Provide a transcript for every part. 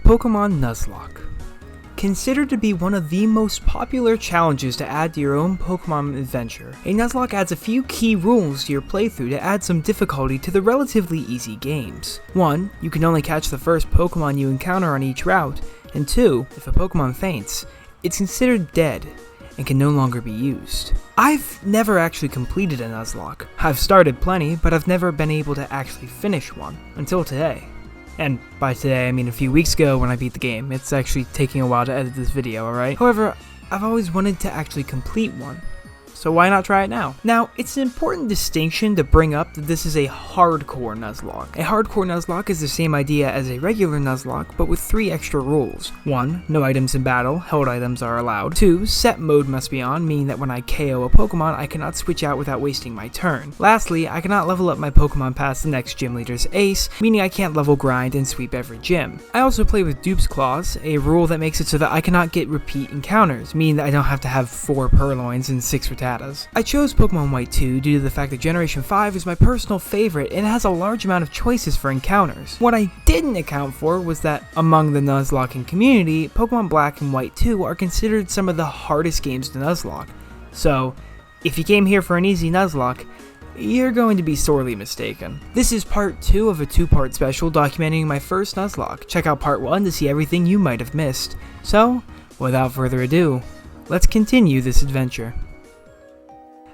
Pokémon Nuzlocke. Considered to be one of the most popular challenges to add to your own Pokémon adventure, a Nuzlocke adds a few key rules to your playthrough to add some difficulty to the relatively easy games. 1. You can only catch the first Pokémon you encounter on each route, and 2. If a Pokémon faints, it's considered dead and can no longer be used. I've never actually completed a Nuzlocke. I've started plenty, but I've never been able to actually finish one, until today. And by today, I mean a few weeks ago when I beat the game. It's actually taking a while to edit this video, alright? However, I've always wanted to actually complete one. So why not try it now? Now, it's an important distinction to bring up that this is a Hardcore Nuzlocke. A Hardcore Nuzlocke is the same idea as a regular Nuzlocke, but with 3 extra rules. 1. No items in battle, held items are allowed. 2. Set mode must be on, meaning that when I KO a Pokemon, I cannot switch out without wasting my turn. Lastly, I cannot level up my Pokemon past the next gym leader's ace, meaning I can't level grind and sweep every gym. I also play with Dupe's Claws, a rule that makes it so that I cannot get repeat encounters, meaning that I don't have to have 4 Purloins and 6 Rattatas. I chose Pokemon White 2 due to the fact that Generation 5 is my personal favorite and it has a large amount of choices for encounters. What I didn't account for was that among the Nuzlocking community, Pokemon Black and White 2 are considered some of the hardest games to Nuzlocke. So, if you came here for an easy Nuzlocke, you're going to be sorely mistaken. This is part 2 of a 2-part special documenting my first Nuzlocke. Check out part 1 to see everything you might have missed. So, without further ado, let's continue this adventure.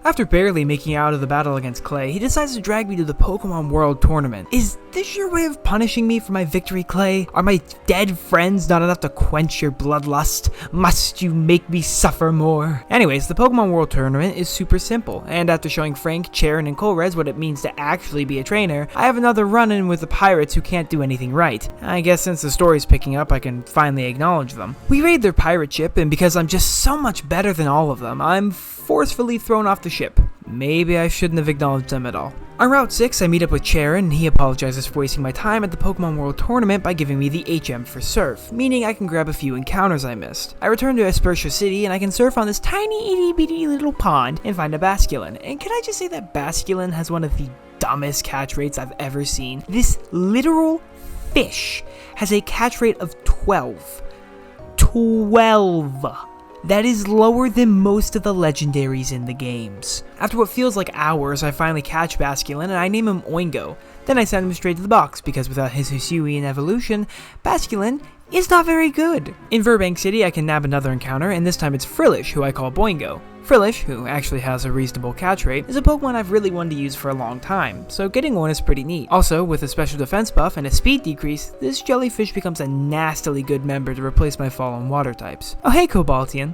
After barely making it out of the battle against Clay, he decides to drag me to the Pokemon World Tournament. Is this your way of punishing me for my victory, Clay? Are my dead friends not enough to quench your bloodlust? Must you make me suffer more? Anyways, the Pokemon World Tournament is super simple, and after showing Frank, Charon, and Colrez what it means to actually be a trainer, I have another run-in with the pirates who can't do anything right. I guess since the story's picking up, I can finally acknowledge them. We raid their pirate ship, and because I'm just so much better than all of them, I'm forcefully thrown off the ship. Maybe I shouldn't have acknowledged them at all. On Route 6, I meet up with Charon, and he apologizes for wasting my time at the Pokemon World Tournament by giving me the HM for Surf, meaning I can grab a few encounters I missed. I return to Aspertia City, and I can surf on this tiny itty-bitty little pond and find a Basculin. And can I just say that Basculin has one of the dumbest catch rates I've ever seen? This literal fish has a catch rate of 12. 12! That is lower than most of the legendaries in the games. After what feels like hours, I finally catch Basculin and I name him Oingo. Then I send him straight to the box, because without his Hisuian evolution, Basculin is not very good. In Burbank City, I can nab another encounter, and this time it's Frillish, who I call Boingo. Frillish, who actually has a reasonable catch rate, is a Pokemon I've really wanted to use for a long time, so getting one is pretty neat. Also, with a special defense buff and a speed decrease, this jellyfish becomes a nastily good member to replace my fallen water types. Oh hey Cobaltian.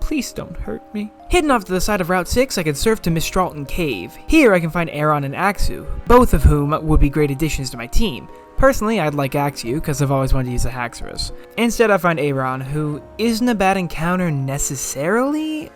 Please don't hurt me. Hidden off to the side of Route 6, I can surf to Mistralton Cave. Here I can find Aron and Axew, both of whom would be great additions to my team. Personally, I'd like Axew, because I've always wanted to use a Haxorus. Instead, I find Aron, who isn't a bad encounter necessarily,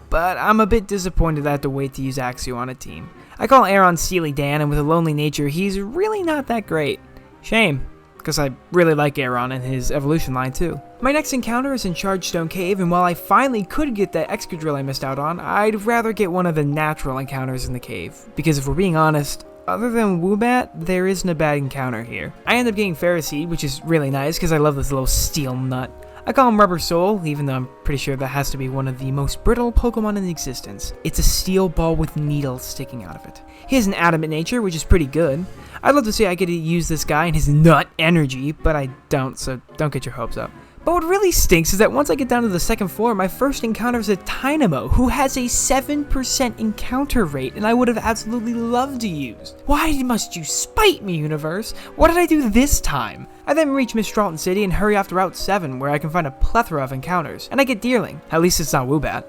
but I'm a bit disappointed I have to wait to use Axew on a team. I call Aron Steely Dan, and with a lonely nature, he's really not that great. Shame, because I really like Aron and his evolution line too. My next encounter is in Chargestone Cave, and while I finally could get that Excadrill I missed out on, I'd rather get one of the natural encounters in the cave, because if we're being honest, other than Woobat, there isn't a bad encounter here. I end up getting Ferroseed, which is really nice because I love this little steel nut. I call him Rubber Soul, even though I'm pretty sure that has to be one of the most brittle Pokemon in existence. It's a steel ball with needles sticking out of it. He has an adamant nature, which is pretty good. I'd love to say I get to use this guy and his nut energy, but I don't, so don't get your hopes up. But what really stinks is that once I get down to the 2nd floor, my first encounter is a Tynamo, who has a 7% encounter rate, and I would have absolutely loved to use. Why must you spite me, universe? What did I do this time? I then reach Mistralton City and hurry off to Route 7, where I can find a plethora of encounters, and I get Deerling. At least it's not Woobat.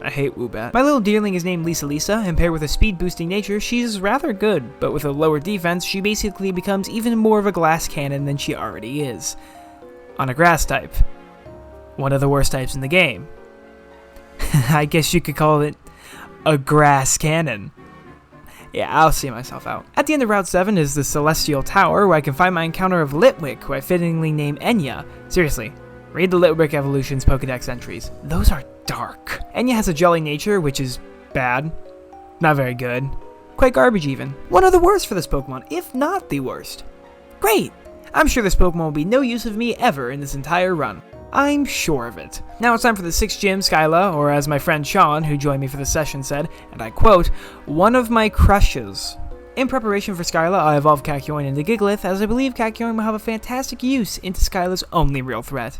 I hate Woobat. My little Deerling is named Lisa, and paired with a speed boosting nature, she's rather good, but with a lower defense, she basically becomes even more of a glass cannon than she already is. On a grass type. One of the worst types in the game. I guess you could call it a grass cannon. Yeah, I'll see myself out. At the end of Route 7 is the Celestial Tower, where I can find my encounter of Litwick, who I fittingly name Enya. Seriously, read the Litwick Evolutions Pokedex entries. Those are dark. Enya has a jelly nature, which is bad. Not very good. Quite garbage even. One of the worst for this Pokemon, if not the worst. Great! I'm sure this Pokemon will be no use of me ever in this entire run. I'm sure of it. Now it's time for the 6th gym, Skyla, or as my friend Sean, who joined me for the session, said, and I quote, "one of my crushes." In preparation for Skyla, I evolved Kakyoin into Gigalith, as I believe Kakyoin will have a fantastic use into Skyla's only real threat.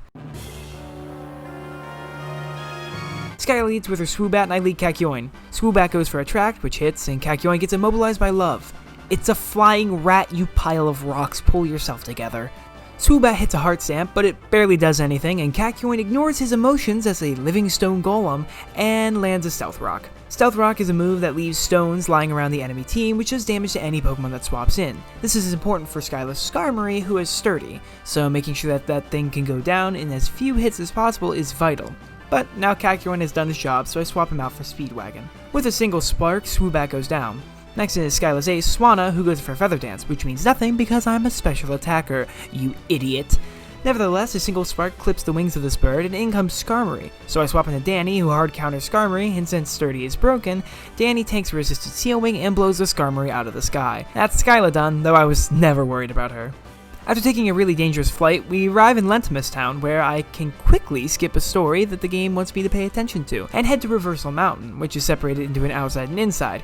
Skyla leads with her Swoobat, and I lead Kakyoin. Swoobat goes for Attract, which hits, and Kakyoin gets immobilized by Love. It's a flying rat, you pile of rocks, pull yourself together. Swoobat hits a Heart Stamp, but it barely does anything, and Kakyoin ignores his emotions as a living stone golem, and lands a Stealth Rock. Stealth Rock is a move that leaves stones lying around the enemy team, which does damage to any Pokemon that swaps in. This is important for Skyla's Skarmory, who is sturdy, so making sure that that thing can go down in as few hits as possible is vital. But now Kakyoin has done his job, so I swap him out for Speedwagon. With a single Spark, Swoobat goes down. Next is Skyla's ace, Swanna, who goes for Feather Dance, which means nothing because I'm a special attacker, you idiot. Nevertheless, a single Spark clips the wings of this bird, and in comes Skarmory. So I swap into Danny, who hard counters Skarmory, and since Sturdy is broken, Danny tanks a resisted Seal Wing and blows the Skarmory out of the sky. That's Skyla done, though I was never worried about her. After taking a really dangerous flight, we arrive in Lentimus Town, where I can quickly skip a story that the game wants me to pay attention to, and head to Reversal Mountain, which is separated into an outside and inside.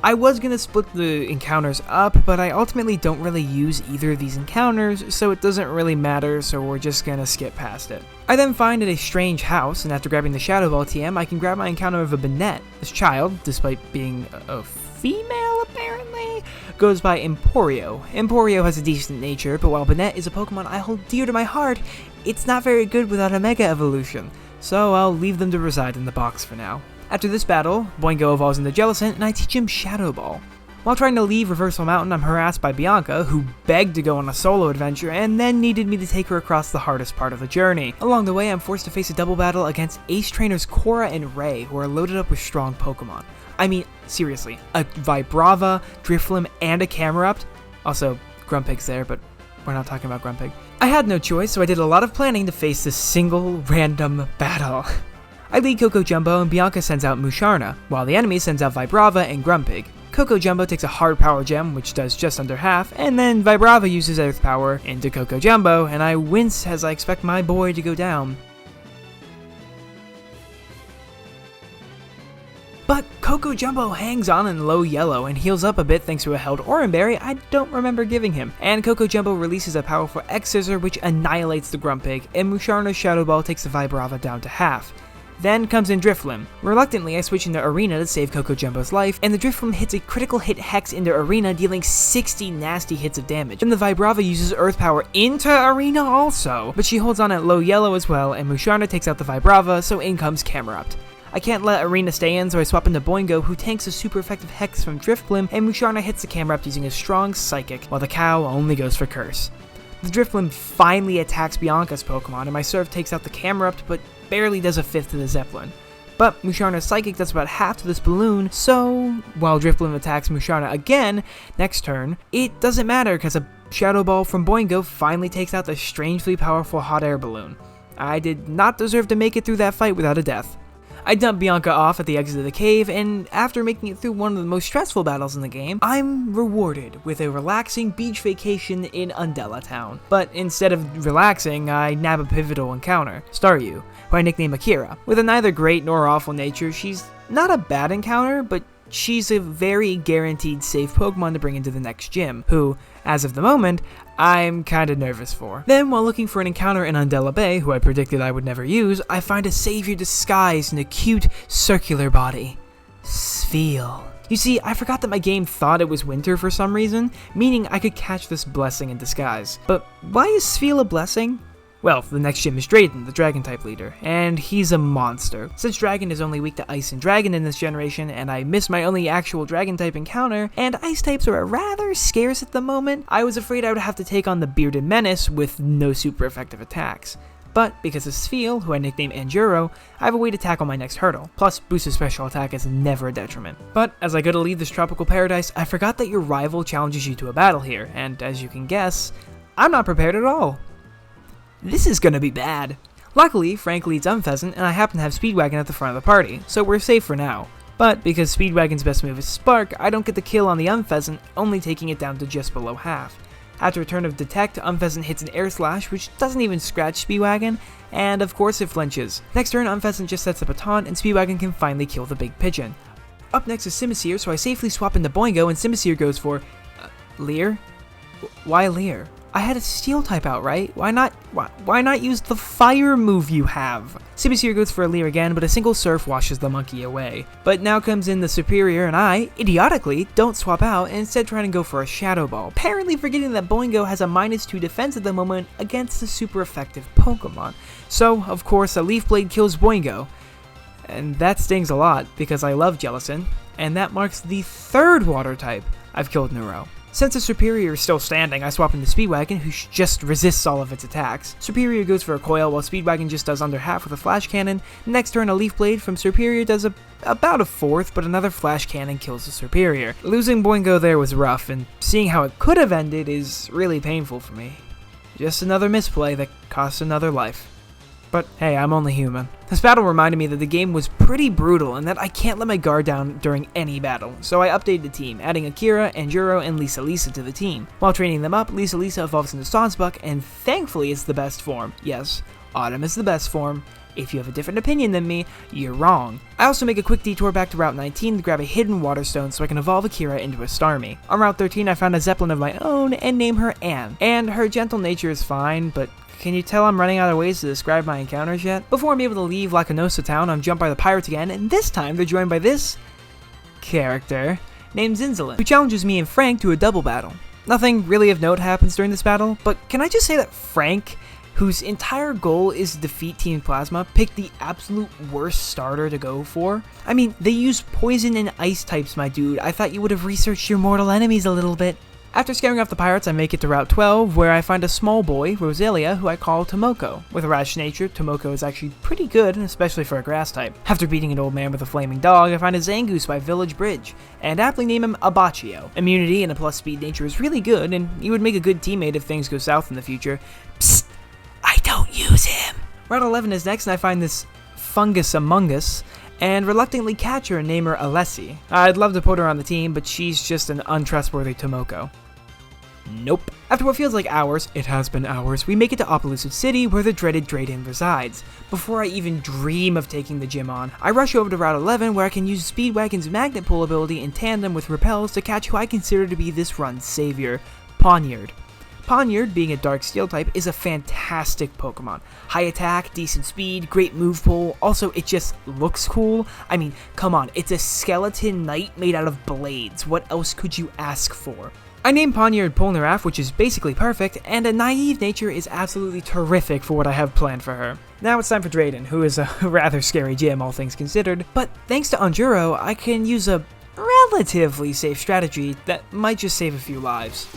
I was going to split the encounters up, but I ultimately don't really use either of these encounters, so it doesn't really matter, so we're just going to skip past it. I then find it a strange house, and after grabbing the Shadow Ball TM, I can grab my encounter of a Banette. This child, despite being a female apparently, goes by Emporio. Emporio has a decent nature, but while Banette is a Pokemon I hold dear to my heart, it's not very good without a Mega Evolution, so I'll leave them to reside in the box for now. After this battle, Boingo evolves into Jellicent, and I teach him Shadow Ball. While trying to leave Reversal Mountain, I'm harassed by Bianca, who begged to go on a solo adventure and then needed me to take her across the hardest part of the journey. Along the way, I'm forced to face a double battle against Ace Trainers Korra and Ray, who are loaded up with strong Pokemon. I mean, seriously, a Vibrava, Drifloon, and a Camerupt? Also, Grumpig's there, but we're not talking about Grumpig. I had no choice, so I did a lot of planning to face this single random battle. I lead Coco Jumbo, and Bianca sends out Musharna, while the enemy sends out Vibrava and Grumpig. Coco Jumbo takes a Hard Power Gem, which does just under half, and then Vibrava uses Earth Power into Coco Jumbo, and I wince as I expect my boy to go down. But Coco Jumbo hangs on in low yellow and heals up a bit thanks to a held Oran Berry I don't remember giving him. And Coco Jumbo releases a powerful X-Scissor which annihilates the Grumpig, and Musharna's Shadow Ball takes the Vibrava down to half. Then comes in Drifloon. Reluctantly, I switch into Arena to save Coco Jumbo's life, and the Drifloon hits a critical hit Hex into Arena, dealing 60 nasty hits of damage. Then the Vibrava uses Earth Power into Arena also, but she holds on at low yellow as well, and Musharna takes out the Vibrava, so in comes Camerupt. I can't let Arena stay in, so I swap into Boingo, who tanks a super effective Hex from Drifloon, and Musharna hits the Camerupt using a strong Psychic, while the cow only goes for Curse. The Drifloon finally attacks Bianca's Pokemon, and my serve takes out the Camerupt, but barely does a fifth to the Zeppelin. But Musharna's Psychic does about half to this balloon, so while Drifloon attacks Musharna again next turn, it doesn't matter because a Shadow Ball from Boingo finally takes out the strangely powerful Hot Air Balloon. I did not deserve to make it through that fight without a death. I dump Bianca off at the exit of the cave, and after making it through one of the most stressful battles in the game, I'm rewarded with a relaxing beach vacation in Undella Town. But instead of relaxing, I nab a pivotal encounter, Staryu, who I nickname Akira. With a neither great nor awful nature, she's not a bad encounter, but she's a very guaranteed safe Pokemon to bring into the next gym, who, as of the moment, I'm kinda nervous for. Then, while looking for an encounter in Undella Bay, who I predicted I would never use, I find a savior disguised in a cute, circular body. Spheal. You see, I forgot that my game thought it was winter for some reason, meaning I could catch this blessing in disguise. But why is Spheal a blessing? Well, the next gym is Drayden, the Dragon-type leader, and he's a monster. Since Dragon is only weak to Ice and Dragon in this generation, and I missed my only actual Dragon-type encounter, and Ice-types are rather scarce at the moment, I was afraid I would have to take on the Bearded Menace with no super effective attacks. But because of Spheal, who I nicknamed Anjuro, I have a way to tackle my next hurdle, plus boosted special attack is never a detriment. But as I go to leave this tropical paradise, I forgot that your rival challenges you to a battle here, and as you can guess, I'm not prepared at all. This is gonna be bad. Luckily, Frank leads Unpheasant, and I happen to have Speedwagon at the front of the party, so we're safe for now. But because Speedwagon's best move is Spark, I don't get the kill on the Unpheasant, only taking it down to just below half. After a turn of Detect, Unpheasant hits an Air Slash, which doesn't even scratch Speedwagon, and of course it flinches. Next turn, Unpheasant just sets up a taunt, and Speedwagon can finally kill the big pigeon. Up next is Simisear, so I safely swap into Boingo, and Simisear goes for... Leer? Why Leer? I had a Steel type out, right? Why not use the Fire move you have? Simisear goes for a Leer again, but a single Surf washes the monkey away. But now comes in the Superior, and I, idiotically, don't swap out, and instead try to go for a Shadow Ball, apparently forgetting that Boingo has a -2 defense at the moment against a super effective Pokemon. So, of course, a Leaf Blade kills Boingo. And that stings a lot, because I love Jellicent, and that marks the 3rd Water type I've killed in a row. Since the Superior is still standing, I swap into Speedwagon, who just resists all of its attacks. Superior goes for a Coil, while Speedwagon just does under half with a Flash Cannon. Next turn, a Leaf Blade from Superior does about a 4th, but another Flash Cannon kills the Superior. Losing Boingo there was rough, and seeing how it could have ended is really painful for me. Just another misplay that cost another life. But hey, I'm only human. This battle reminded me that the game was pretty brutal and that I can't let my guard down during any battle, so I updated the team, adding Akira, Anjuro, and Lisa to the team. While training them up, Lisa evolves into Sawsbuck, and thankfully it's the best form. Yes, Autumn is the best form. If you have a different opinion than me, you're wrong. I also make a quick detour back to Route 19 to grab a hidden water stone so I can evolve Akira into a Starmie. On Route 13, I found a Zeppelin of my own and name her Anne. And her gentle nature is fine, but can you tell I'm running out of ways to describe my encounters yet? Before I'm able to leave Lacanosa town, I'm jumped by the pirates again, and this time they're joined by this character named Zinzalin, who challenges me and Frank to a double battle. Nothing really of note happens during this battle, but can I just say that Frank, whose entire goal is to defeat Team Plasma, picked the absolute worst starter to go for? I mean, they use poison and ice types, my dude. I thought you would have researched your mortal enemies a little bit. After scaring off the pirates, I make it to Route 12, where I find a small boy, Roselia, who I call Tomoko. With a rash nature, Tomoko is actually pretty good, especially for a grass type. After beating an old man with a flaming dog, I find a Zangoose by Village Bridge, and aptly name him Abachio. Immunity and a plus speed nature is really good, and he would make a good teammate if things go south in the future. Psst! I don't use him! Route 11 is next, and I find this Fungus Among Us, and reluctantly catch her and name her Alessi. I'd love to put her on the team, but she's just an untrustworthy Tomoko. Nope. After what feels like hours, it has been hours, we make it to Opelucid City, where the dreaded Drayden resides. Before I even dream of taking the gym on, I rush over to Route 11, where I can use Speedwagon's Magnet Pull ability in tandem with Repels to catch who I consider to be this run's savior, Poniard. Poniard, being a Dark Steel type, is a fantastic Pokemon. High attack, decent speed, great move pool, also it just looks cool. I mean, come on, it's a skeleton knight made out of blades. What else could you ask for? I named Poniard Polnareff, which is basically perfect, and a naive nature is absolutely terrific for what I have planned for her. Now it's time for Drayden, who is a rather scary gym, all things considered, but thanks to Anjuro, I can use a relatively safe strategy that might just save a few lives.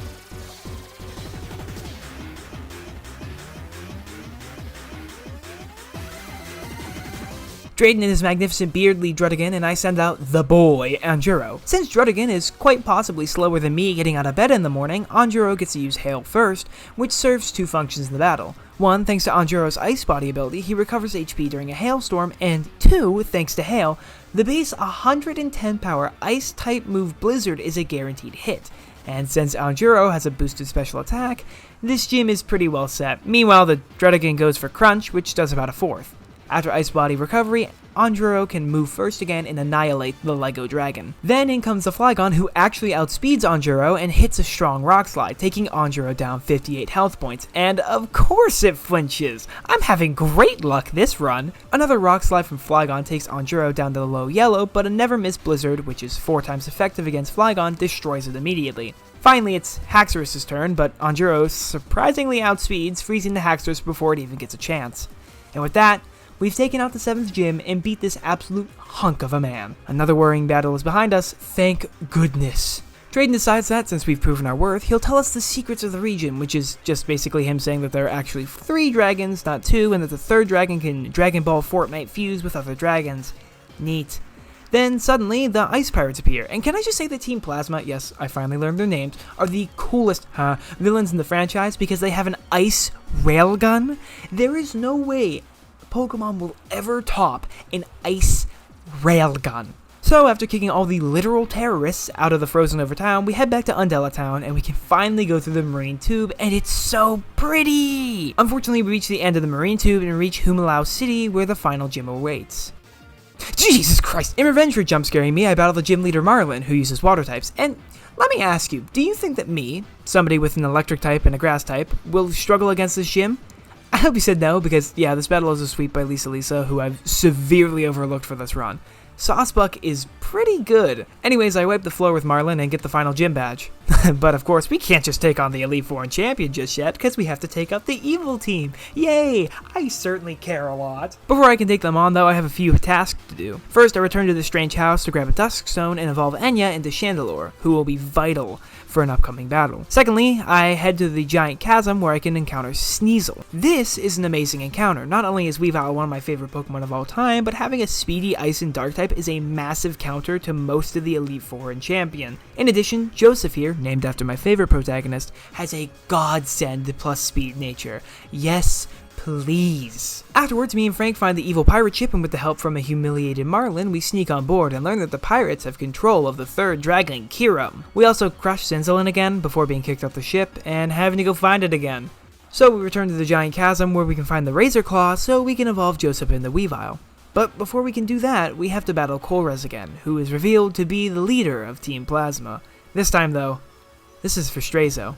Drayden and his magnificent beard lead Druddigon, and I send out the boy, Anjuro. Since Druddigon is quite possibly slower than me getting out of bed in the morning, Anjuro gets to use Hail first, which serves 2 functions in the battle. 1, thanks to Anjuro's Ice Body ability, he recovers HP during a hailstorm, and 2, thanks to Hail, the base 110 power Ice-type move Blizzard is a guaranteed hit. And since Anjuro has a boosted special attack, this gym is pretty well set. Meanwhile, the Druddigon goes for Crunch, which does about a 4th. After Ice Body recovery, Anjuro can move first again and annihilate the Lego Dragon. Then in comes the Flygon, who actually outspeeds Anjuro and hits a strong Rock Slide, taking Anjuro down 58 health points. And of course it flinches! I'm having great luck this run! Another Rock Slide from Flygon takes Anjuro down to the low yellow, but a Never Miss Blizzard, which is 4 times effective against Flygon, destroys it immediately. Finally, it's Haxorus' turn, but Anjuro surprisingly outspeeds, freezing the Haxorus before it even gets a chance. And with that, we've taken out the 7th gym and beat this absolute hunk of a man. Another worrying battle is behind us, thank goodness. Drayden decides that since we've proven our worth, he'll tell us the secrets of the region, which is just basically him saying that there are actually 3 dragons, not 2, and that the 3rd dragon can Dragon Ball Fortnite fuse with other dragons. Neat. Then suddenly, the Ice Pirates appear, and can I just say that Team Plasma, yes, I finally learned their names, are the coolest villains in the franchise because they have an ice railgun? There is no way Pokemon will ever top an ice railgun. So after kicking all the literal terrorists out of the frozen over town, we head back to Undella Town and we can finally go through the marine tube, and it's so pretty! Unfortunately, we reach the end of the marine tube and reach Humalao City where the final gym awaits. Jesus Christ! In revenge for jump scaring me, I battle the gym leader Marlin, who uses water types, and let me ask you, do you think that me, somebody with an electric type and a grass type, will struggle against this gym? I hope you said no, because yeah, this battle is a sweep by Lisa, who I've severely overlooked for this run. Saucebuck is pretty good. Anyways, I wipe the floor with Marlin and get the final gym badge. But of course, we can't just take on the Elite Foreign Champion just yet, because we have to take up the evil team. Yay! I certainly care a lot. Before I can take them on, though, I have a few tasks to do. First, I return to the strange house to grab a Dusk Stone and evolve Enya into Chandelure, who will be vital for an upcoming battle. Secondly, I head to the giant chasm where I can encounter Sneasel. This is an amazing encounter. Not only is Weavile one of my favorite Pokemon of all time, but having a speedy Ice and Dark type is a massive counter to most of the Elite Foreign Champion. In addition, Joseph here, named after my favorite protagonist, has a godsend plus speed nature. Yes, please. Afterwards, me and Frank find the evil pirate ship, and with the help from a humiliated Marlin, we sneak on board and learn that the pirates have control of the third dragon, Kiram. We also crush Zinzolin again before being kicked off the ship and having to go find it again. So we return to the giant chasm where we can find the Razor Claw so we can evolve Joseph into Weavile. But before we can do that, we have to battle Colress again, who is revealed to be the leader of Team Plasma. This time though, this is for Strazo.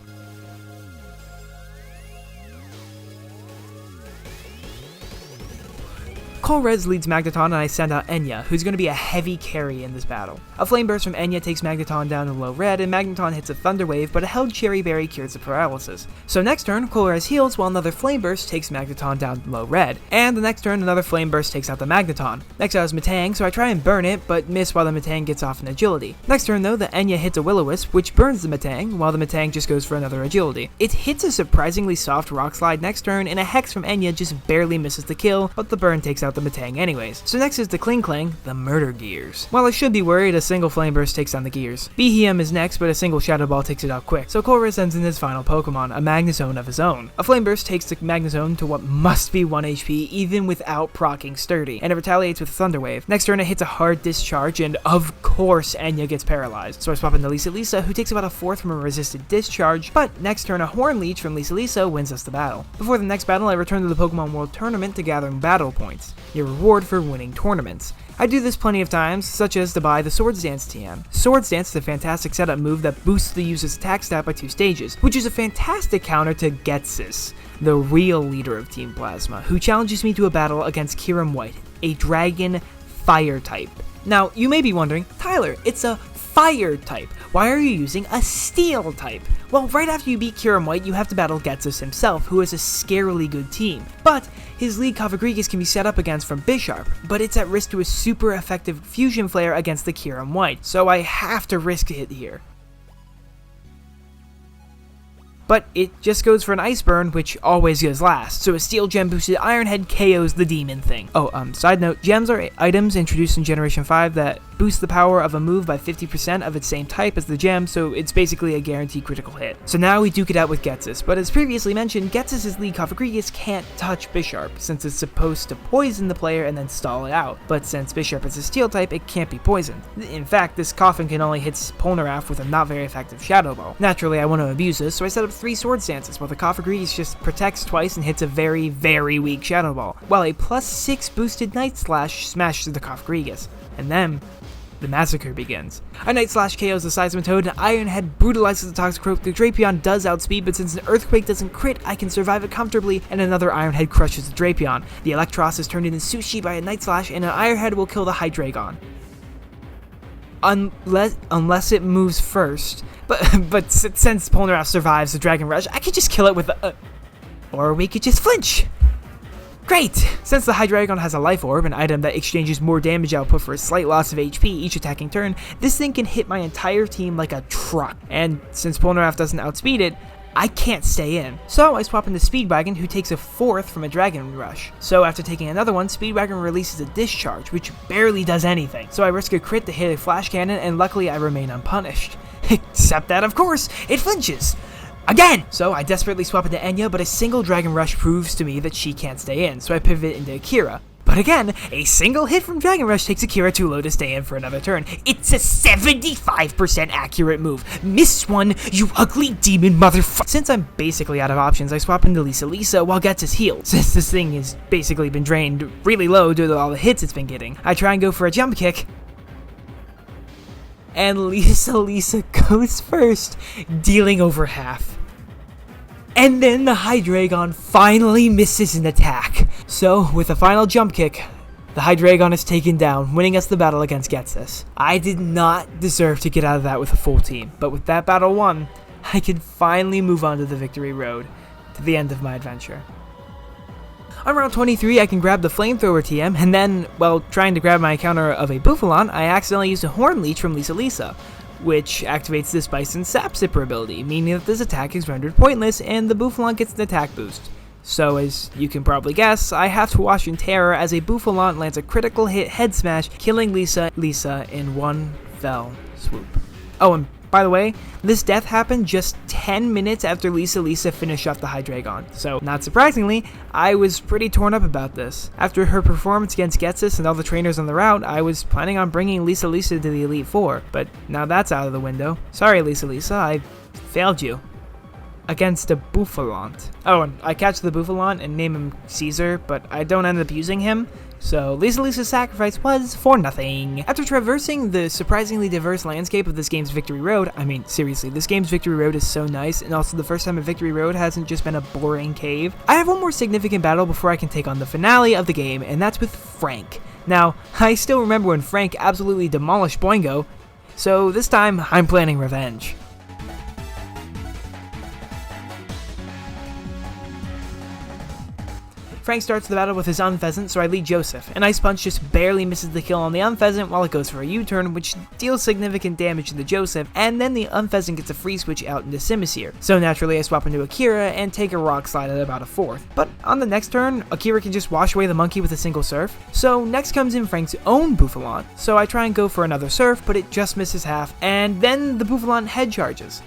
Colress leads Magneton and I send out Enya, who's going to be a heavy carry in this battle. A Flame Burst from Enya takes Magneton down to low red, and Magneton hits a Thunder Wave, but a held Cherry Berry cures the paralysis. So next turn, Colress heals while another Flame Burst takes Magneton down to low red, and the next turn another Flame Burst takes out the Magneton. Next out is Metang, so I try and burn it, but miss while the Metang gets off in agility. Next turn though, the Enya hits a Will-O-Wisp, which burns the Metang, while the Metang just goes for another agility. It hits a surprisingly soft Rock Slide next turn, and a Hex from Enya just barely misses the kill, but the burn takes out the Metang anyways. So next is the Kling Klang, the Murder Gears. While I should be worried, a single Flame Burst takes down the Gears. Behem is next, but a single Shadow Ball takes it out quick. So Colress sends in his final Pokemon, a Magnezone of his own. A Flame Burst takes the Magnezone to what must be 1 HP even without proccing Sturdy, and it retaliates with Thunder Wave. Next turn it hits a hard Discharge, and of course Enya gets paralyzed. So I swap into Lisa, who takes about a fourth from a resisted Discharge, but next turn a Horn Leech from Lisa wins us the battle. Before the next battle, I return to the Pokemon World Tournament to gather battle points, your reward for winning tournaments. I do this plenty of times, such as to buy the Swords Dance TM. Swords Dance is a fantastic setup move that boosts the user's attack stat by 2 stages, which is a fantastic counter to Getsis, the real leader of Team Plasma, who challenges me to a battle against Kiram White, a Dragon Fire type. Now, you may be wondering, Tyler, it's a Fire type. Why are you using a Steel type? Well, right after you beat Kiram White, you have to battle Getsis himself, who is a scarily good team. But his lead Cofagrigus can be set up against from Bisharp, but it's at risk to a super effective Fusion Flare against the Kiram White, so I have to risk it here. But it just goes for an Ice Burn, which always goes last, so a Steel Gem boosted Iron Head KOs the demon thing. Oh, side note, gems are items introduced in Generation 5 that boost the power of a move by 50% of its same type as the gem, so it's basically a guaranteed critical hit. So now we duke it out with Getsis, but as previously mentioned, Getsis' lead Cofagrigus can't touch Bisharp, since it's supposed to poison the player and then stall it out, but since Bisharp is a Steel type, it can't be poisoned. In fact, this Coffin can only hit Polnareff with a not very effective Shadow Ball. Naturally, I want to abuse this, so I set up 3 Sword Stances, while the Cofagrigus just protects twice and hits a very, very weak Shadow Ball, while a +6 boosted Night Slash smashes the Cofagrigus. And then the massacre begins. A Night Slash KOs the Seismitoad, and Iron Head brutalizes the Toxicroak. The Drapion does outspeed, but since an Earthquake doesn't crit, I can survive it comfortably, and another Iron Head crushes the Drapion. The Electros is turned into Sushi by a Night Slash, and an Iron Head will kill the Hydreigon. Unless it moves first. But since Polnareff survives the Dragon Rush, I could just kill it with a... or we could just flinch! Great! Since the Hydreigon has a Life Orb, an item that exchanges more damage output for a slight loss of HP each attacking turn, this thing can hit my entire team like a truck. And since Polnareff doesn't outspeed it, I can't stay in. So I swap into Speedwagon, who takes a 4th from a Dragon Rush. So after taking another one, Speedwagon releases a Discharge, which barely does anything. So I risk a crit to hit a Flash Cannon, and luckily I remain unpunished. Except that, of course, it flinches! Again! So I desperately swap into Enya, but a single Dragon Rush proves to me that she can't stay in, so I pivot into Akira. But again, a single hit from Dragon Rush takes Akira too low to stay in for another turn. It's a 75% accurate move. Miss one, you ugly demon motherfucker. Since I'm basically out of options, I swap into Lisa while Gets his healed. Since this thing has basically been drained really low due to all the hits it's been getting, I try and go for a jump kick. And Lisa goes first, dealing over half. And then the Hydreigon finally misses an attack. So, with a final jump kick, the Hydreigon is taken down, winning us the battle against Getsus. I did not deserve to get out of that with a full team, but with that battle won, I could finally move on to the victory road, to the end of my adventure. On round 23, I can grab the Flamethrower TM, and then, while trying to grab my counter of a Bouffalon, I accidentally used a Horn Leech from Lisa, which activates this Bison's Sap Sipper ability, meaning that this attack is rendered pointless, and the Bouffalon gets an attack boost. So, as you can probably guess, I have to watch in terror as a Bouffalon lands a critical hit head smash, killing Lisa in one fell swoop. Oh, and by the way, this death happened just 10 minutes after Lisa finished off the Hydreigon, so not surprisingly, I was pretty torn up about this. After her performance against Getsus and all the trainers on the route, I was planning on bringing Lisa to the Elite Four, but now that's out of the window. Sorry Lisa, I failed you. Against a Bouffalon. Oh, and I catch the Bouffalon and name him Caesar, but I don't end up using him. So, Lisa's sacrifice was for nothing. After traversing the surprisingly diverse landscape of this game's Victory Road, I mean, seriously, this game's Victory Road is so nice, and also the first time a Victory Road hasn't just been a boring cave. I have one more significant battle before I can take on the finale of the game, and that's with Frank. Now, I still remember when Frank absolutely demolished Boingo, so this time, I'm planning revenge. Frank starts the battle with his Unpheasant, so I lead Joseph. An Ice Punch just barely misses the kill on the Unpheasant while it goes for a U-turn, which deals significant damage to the Joseph, and then the Unpheasant gets a free switch out into Simisear. So naturally I swap into Akira and take a Rock Slide at about a 4th. But on the next turn, Akira can just wash away the monkey with a single Surf. So next comes in Frank's own Bouffalon, so I try and go for another Surf, but it just misses half, and then the Bouffalon head charges.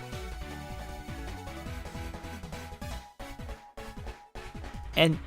And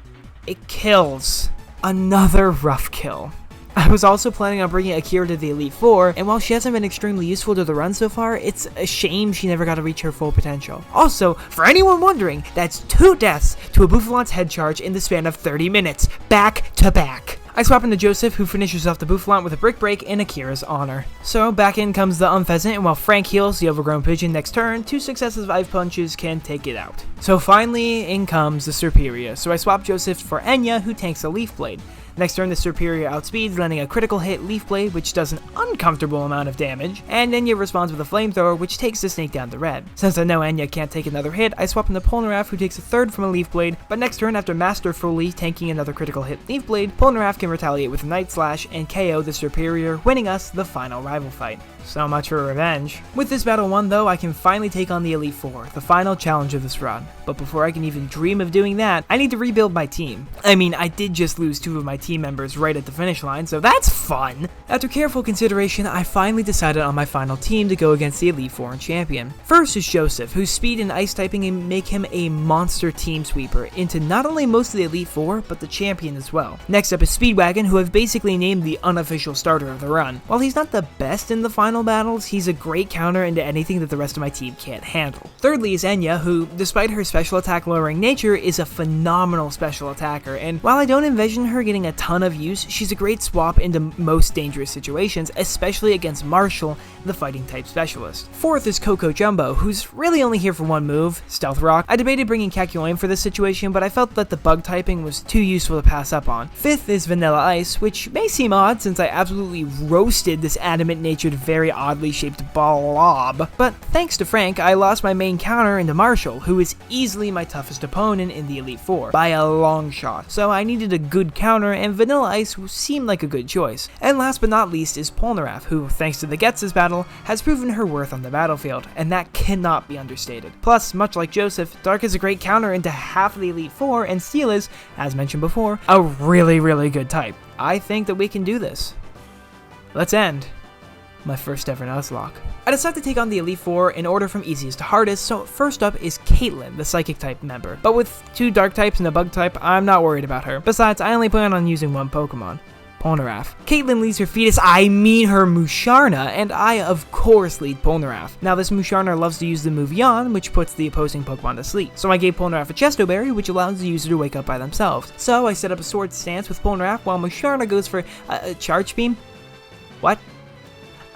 it kills. Another rough kill. I was also planning on bringing Akira to the Elite Four, and while she hasn't been extremely useful to the run so far, it's a shame she never got to reach her full potential. Also, for anyone wondering, that's 2 deaths to a Bouffalon's head charge in the span of 30 minutes, back to back. I swap into Joseph, who finishes off the Bouffalon with a Brick Break in Akira's honor. So back in comes the Unpheasant, and while Frank heals the Overgrown Pigeon next turn, 2 successive Ice Punches can take it out. So finally, in comes the Serperior, so I swap Joseph for Enya, who tanks a Leaf Blade. Next turn, the Serperior outspeeds, landing a critical hit Leaf Blade, which does an uncomfortable amount of damage, and Enya responds with a Flamethrower, which takes the snake down to red. Since I know Enya can't take another hit, I swap into Polnareff, who takes a 3rd from a Leaf Blade, but next turn, after masterfully tanking another critical hit Leaf Blade, Polnareff can retaliate with a Night Slash and KO the Serperior, winning us the final rival fight. So much for revenge. With this battle won though, I can finally take on the Elite Four, the final challenge of this run. But before I can even dream of doing that, I need to rebuild my team. I mean, I did just lose 2 of my team members right at the finish line, so that's fun! After careful consideration, I finally decided on my final team to go against the Elite Four and champion. First is Joseph, whose speed and ice typing make him a monster team sweeper into not only most of the Elite Four, but the champion as well. Next up is Speedwagon, who I've basically named the unofficial starter of the run. While he's not the best in the final battles, he's a great counter into anything that the rest of my team can't handle. Thirdly is Enya, who, despite her special attack lowering nature, is a phenomenal special attacker, and while I don't envision her getting a ton of use, she's a great swap into most dangerous situations, especially against Marshall, the fighting type specialist. Fourth is Coco Jumbo, who's really only here for one move, Stealth Rock. I debated bringing Kakyoin for this situation, but I felt that the bug typing was too useful to pass up on. Fifth is Vanilla Ice, which may seem odd since I absolutely roasted this adamant-natured, very oddly shaped blob, but thanks to Frank, I lost my main counter into Marshall, who is easily my toughest opponent in the Elite Four, by a long shot, so I needed a good counter, and Vanilla Ice seemed like a good choice. And last but not least is Polnareff, who, thanks to the Getsus battle, has proven her worth on the battlefield, and that cannot be understated. Plus, much like Joseph, Dark is a great counter into half of the Elite Four, and Steel is, as mentioned before, a really good type. I think that we can do this. Let's end my first ever Nuzlocke. I decided to take on the Elite Four in order from easiest to hardest, so first up is Caitlyn, the Psychic type member. But with 2 Dark types and a Bug type, I'm not worried about her. Besides, I only plan on using 1 Pokemon. Polnareff. Caitlyn leads her fetus, I mean her Musharna, and I of course lead Polnareff. Now this Musharna loves to use the move Yawn, which puts the opposing Pokemon to sleep. So I gave Polnareff a Chesto Berry, which allows the user to wake up by themselves. So I set up a sword stance with Polnareff while Musharna goes for a Charge Beam. What?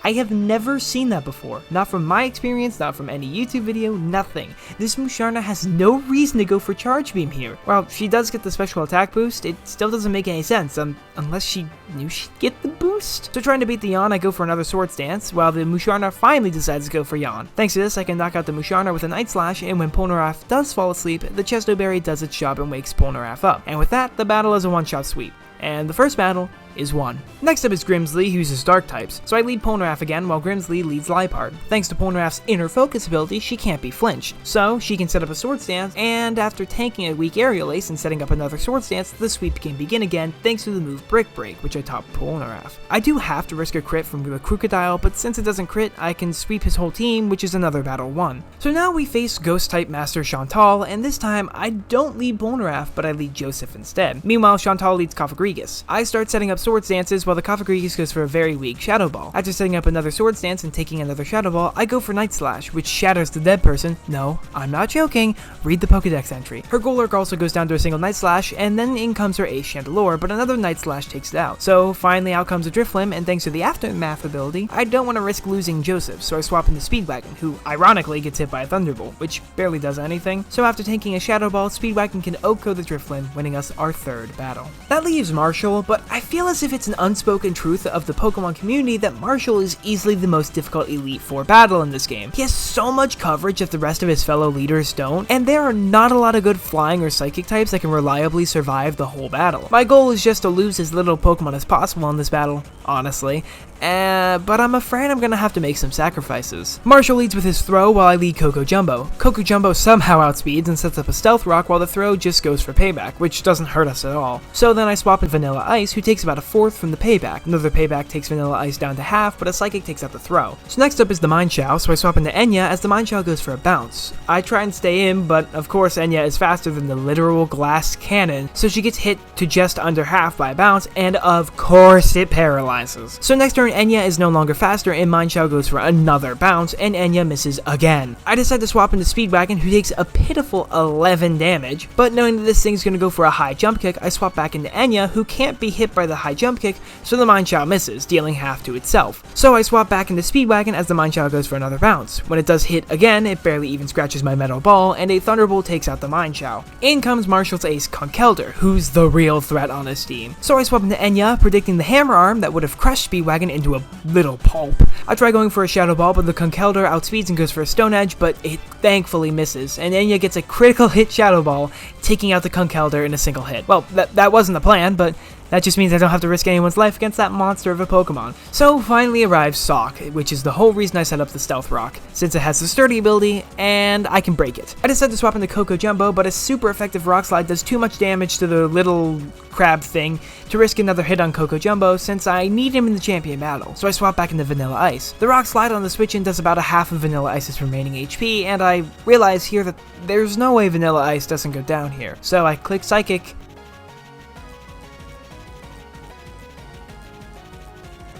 I have never seen that before. Not from my experience, not from any YouTube video, nothing. This Musharna has no reason to go for Charge Beam here. While she does get the special attack boost, it still doesn't make any sense, unless she knew she'd get the boost. So trying to beat the Yawn, I go for another Sword Stance, while the Musharna finally decides to go for Yawn. Thanks to this, I can knock out the Musharna with a Night Slash, and when Polnareff does fall asleep, the Chesto Berry does its job and wakes Polnareff up. And with that, the battle is a one-shot sweep. And the first battle is won. Next up is Grimsley, who uses Dark types, so I lead Polnareff again while Grimsley leads Liepard. Thanks to Polnareff's Inner Focus ability, she can't be flinched, so she can set up a Sword Stance, and after tanking a weak Aerial Ace and setting up another Sword Stance, the sweep can begin again thanks to the move Brick Break, which I taught Polnareff. I do have to risk a crit from the Crocodile, but since it doesn't crit, I can sweep his whole team, which is another battle won. So now we face Ghost-type Master Chantal, and this time I don't lead Polnareff, but I lead Joseph instead. Meanwhile, Chantal leads Cofagrigus. I start setting up Sword Stances while the Cofagrigus goes for a very weak Shadow Ball. After setting up another Sword Stance and taking another Shadow Ball, I go for Night Slash, which shatters the dead person. No, I'm not joking. Read the Pokedex entry. Her Golurk also goes down to a single Night Slash, and then in comes her Ace Chandelure, but another Night Slash takes it out. So finally out comes a Drifblim, and thanks to the Aftermath ability, I don't want to risk losing Joseph, so I swap into Speedwagon, who ironically gets hit by a Thunderbolt, which barely does anything. So after tanking a Shadow Ball, Speedwagon can OHKO the Drifblim, winning us our 3rd battle. That leaves Marshall, but I feel as if it's an unspoken truth of the Pokemon community that Marshall is easily the most difficult Elite Four battle in this game. He has so much coverage that the rest of his fellow leaders don't, and there are not a lot of good flying or psychic types that can reliably survive the whole battle. My goal is just to lose as little Pokemon as possible in this battle, honestly, but I'm afraid I'm gonna have to make some sacrifices. Marshall leads with his Throw while I lead Coco Jumbo. Coco Jumbo somehow outspeeds and sets up a Stealth Rock while the Throw just goes for payback, which doesn't hurt us at all. So then I swap in Vanilla Ice, who takes about a 4th from the payback. Another payback takes Vanilla Ice down to half, but a Psychic takes out the Throw. So next up is the Mind Chow, so I swap into Enya as the Mind Chow goes for a Bounce. I try and stay in, but of course Enya is faster than the literal glass cannon, so she gets hit to just under half by a Bounce, and of course it paralyzes. So next turn Enya is no longer faster, and Mind Chow goes for another Bounce, and Enya misses again. I decide to swap into Speedwagon, who takes a pitiful 11 damage, but knowing that this thing's gonna go for a high jump kick, I swap back into Enya, who can't be hit by the high jump kick, so the Mind Chow misses, dealing half to itself. So I swap back into Speedwagon as the Mind Chow goes for another Bounce. When it does hit again, it barely even scratches my Metal Ball, and a Thunderbolt takes out the Mind Chow. In comes Marshall's ace Conkeldurr, who's the real threat on his team. So I swap into Enya, predicting the Hammer Arm that would have crushed Speedwagon into a little pulp. I try going for a Shadow Ball, but the Conkeldurr outspeeds and goes for a Stone Edge, but it thankfully misses, and Enya gets a critical hit Shadow Ball, taking out the Conkeldurr in a single hit. Well, that wasn't the plan, but that just means I don't have to risk anyone's life against that monster of a Pokemon. So finally arrives Sock, which is the whole reason I set up the Stealth Rock, since it has the Sturdy ability, and I can break it. I decided to swap into Coco Jumbo, but a super effective Rock Slide does too much damage to the little crab thing to risk another hit on Coco Jumbo, since I need him in the champion battle. So I swap back into Vanilla Ice. The Rock Slide on the switch-in does about a half of Vanilla Ice's remaining HP, and I realize here that there's no way Vanilla Ice doesn't go down here. So I click Psychic,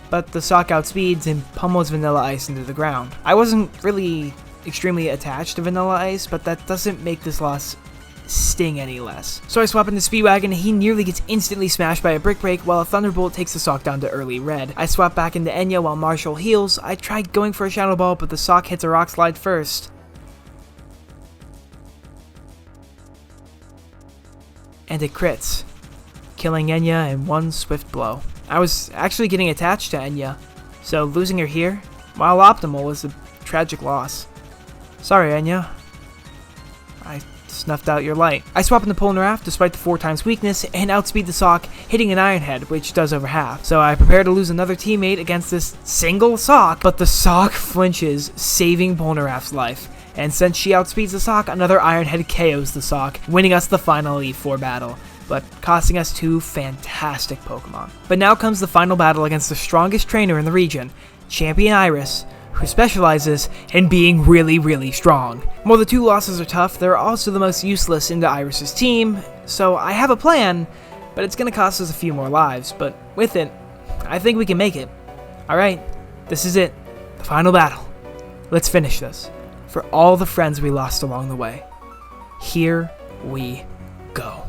but the Sock outspeeds and pummels Vanilla Ice into the ground. I wasn't really extremely attached to Vanilla Ice, but that doesn't make this loss sting any less. So I swap into Speedwagon, and he nearly gets instantly smashed by a Brick Break while a Thunderbolt takes the Sock down to early red. I swap back into Enya while Marshall heals. I tried going for a Shadow Ball, but the Sock hits a Rock Slide first, and it crits, killing Enya in one swift blow. I was actually getting attached to Enya, so losing her here, while optimal, was a tragic loss. Sorry, Enya. I snuffed out your light. I swap into Polnareff despite the 4x weakness and outspeed the Sock, hitting an Iron Head, which does over half. So I prepare to lose another teammate against this single Sock, but the Sock flinches, saving Polnareff's life. And since she outspeeds the Sock, another Iron Head KOs the Sock, winning us the final Elite Four battle, but costing us 2 fantastic Pokemon. But now comes the final battle against the strongest trainer in the region, Champion Iris, who specializes in being really strong. While the 2 losses are tough, they're also the most useless into Iris's team, so I have a plan, but it's gonna cost us a few more lives, but with it, I think we can make it. Alright, this is it, the final battle. Let's finish this, for all the friends we lost along the way. Here we go.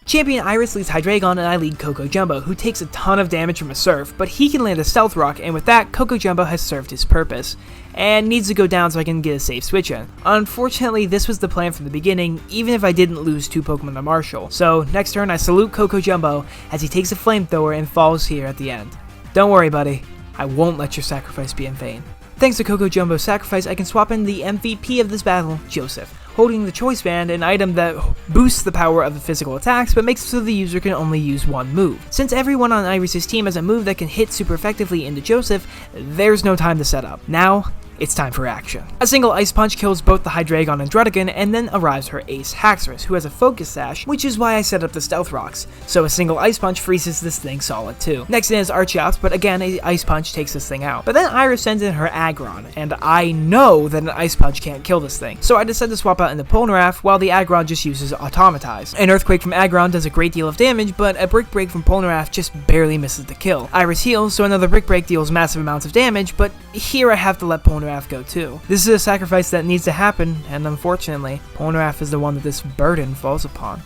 Champion Iris leads Hydreigon and I lead Coco Jumbo, who takes a ton of damage from a Surf, but he can land a Stealth Rock, and with that, Coco Jumbo has served his purpose, and needs to go down so I can get a safe switch in. Unfortunately, this was the plan from the beginning, even if I didn't lose 2 Pokemon to Marshall. So, next turn I salute Coco Jumbo as he takes a Flamethrower and falls here at the end. Don't worry, buddy, I won't let your sacrifice be in vain. Thanks to Coco Jumbo's sacrifice, I can swap in the MVP of this battle, Joseph, holding the Choice Band, an item that boosts the power of the physical attacks, but makes it so the user can only use 1 move. Since everyone on Iris's team has a move that can hit super effectively into Joseph, there's no time to set up. Now, it's time for action. A single Ice Punch kills both the Hydreigon and Druddigon, and then arrives her ace Haxorus, who has a Focus Sash, which is why I set up the Stealth Rocks, so a single Ice Punch freezes this thing solid too. Next in is Archeops, but again, a Ice Punch takes this thing out. But then Iris sends in her Aggron, and I know that an Ice Punch can't kill this thing, so I decide to swap out into Polnareff, while the Aggron just uses Automatize. An Earthquake from Aggron does a great deal of damage, but a Brick Break from Polnareff just barely misses the kill. Iris heals, so another Brick Break deals massive amounts of damage, but here I have to let Polnareff go too. This is a sacrifice that needs to happen, and unfortunately, Polnareff is the one that this burden falls upon.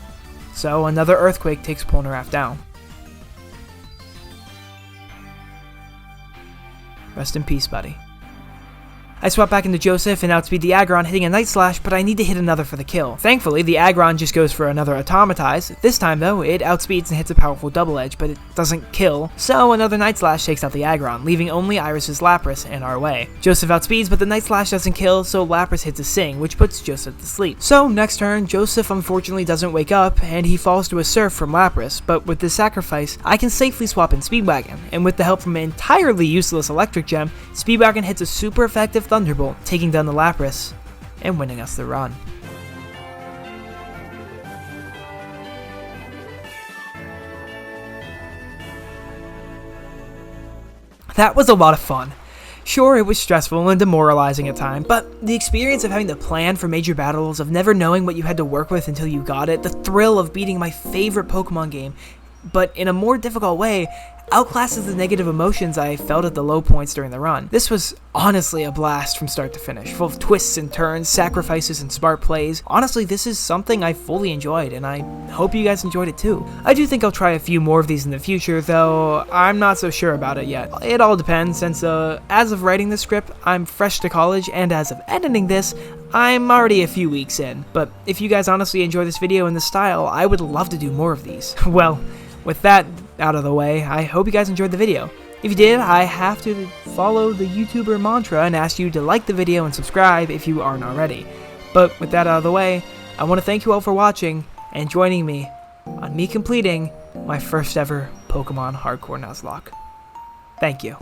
So another Earthquake takes Polnareff down. Rest in peace, buddy. I swap back into Joseph and outspeed the Aggron, hitting a Night Slash, but I need to hit another for the kill. Thankfully, the Aggron just goes for another Automatize. This time though, it outspeeds and hits a powerful Double Edge, but it doesn't kill, so another Night Slash takes out the Aggron, leaving only Iris's Lapras in our way. Joseph outspeeds, but the Night Slash doesn't kill, so Lapras hits a Sing, which puts Joseph to sleep. So, next turn, Joseph unfortunately doesn't wake up, and he falls to a Surf from Lapras, but with this sacrifice, I can safely swap in Speedwagon, and with the help from an entirely useless Electric Gem, Speedwagon hits a super effective Thunderbolt, taking down the Lapras and winning us the run. That was a lot of fun. Sure, it was stressful and demoralizing at times, but the experience of having to plan for major battles, of never knowing what you had to work with until you got it, the thrill of beating my favorite Pokemon game, but in a more difficult way, outclasses the negative emotions I felt at the low points during the run. This was honestly a blast from start to finish, full of twists and turns, sacrifices, and smart plays. Honestly, this is something I fully enjoyed, and I hope you guys enjoyed it too. I do think I'll try a few more of these in the future, though I'm not so sure about it yet. It all depends, since as of writing this script, I'm fresh to college, and as of editing this, I'm already a few weeks in. But if you guys honestly enjoy this video in this style, I would love to do more of these. Well, with that out of the way, I hope you guys enjoyed the video. If you did, I have to follow the YouTuber mantra and ask you to like the video and subscribe if you aren't already. But with that out of the way, I want to thank you all for watching and joining me on me completing my first ever Pokemon Hardcore Nuzlocke. Thank you.